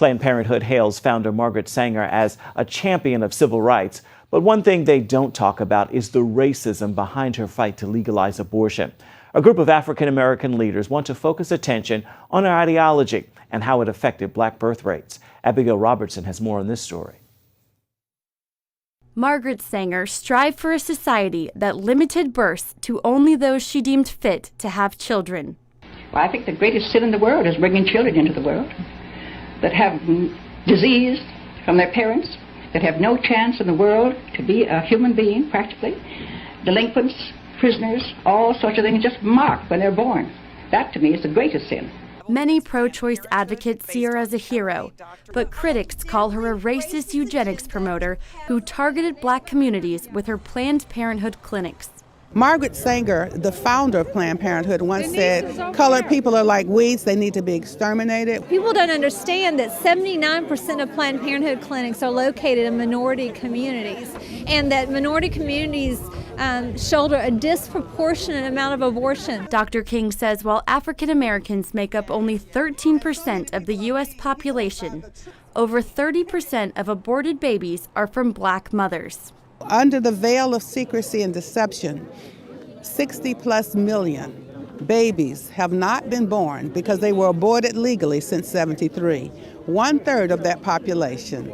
Planned Parenthood hails founder Margaret Sanger as a champion of civil rights. But one thing they don't talk about is the racism behind her fight to legalize abortion. A group of African-American leaders want to focus attention on her ideology and how it affected black birth rates. Abigail Robertson has more on this story. Margaret Sanger strived for a society that limited births to only those she deemed fit to have children. Well, I think the greatest sin in the world is bringing children into the world that have disease from their parents, that have no chance in the world to be a human being, practically. Delinquents, prisoners, all sorts of things just marked when they're born. That, to me, is the greatest sin. Many pro-choice advocates see her as a hero, but critics call her a racist eugenics promoter who targeted black communities with her Planned Parenthood clinics. Margaret Sanger, the founder of Planned Parenthood, once said, colored people are like weeds, they need to be exterminated. People don't understand that 79% of Planned Parenthood clinics are located in minority communities, and that minority communities shoulder a disproportionate amount of abortion. Dr. King says while African Americans make up only 13% of the U.S. population, over 30% of aborted babies are from black mothers. Under the veil of secrecy and deception, 60+ million babies have not been born because they were aborted legally since '73. 1/3 of that population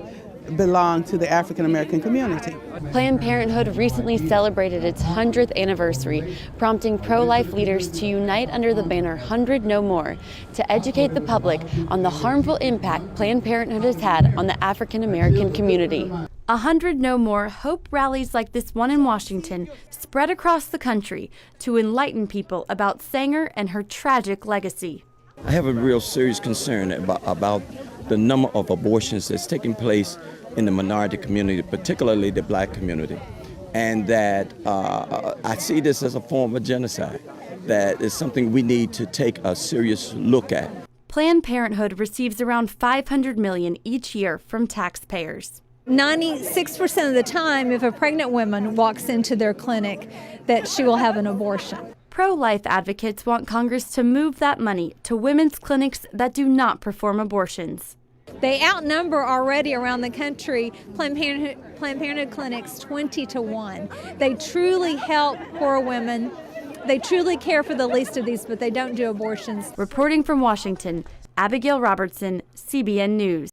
belong to the African American community. Planned Parenthood recently celebrated its 100th anniversary, prompting pro-life leaders to unite under the banner 100 No More to educate the public on the harmful impact Planned Parenthood has had on the African American community. 100 No More hope rallies like this one in Washington spread across the country to enlighten people about Sanger and her tragic legacy. I have a real serious concern about the number of abortions that's taking place in the minority community, particularly the black community, and that I see this as a form of genocide. That is something we need to take a serious look at. Planned Parenthood receives around $500 million each year from taxpayers. 96% of the time, if a pregnant woman walks into their clinic, that she will have an abortion. Pro-life advocates want Congress to move that money to women's clinics that do not perform abortions. They outnumber already around the country Planned Parenthood clinics 20-1. They truly help poor women. They truly care for the least of these, but they don't do abortions. Reporting from Washington, Abigail Robertson, CBN News.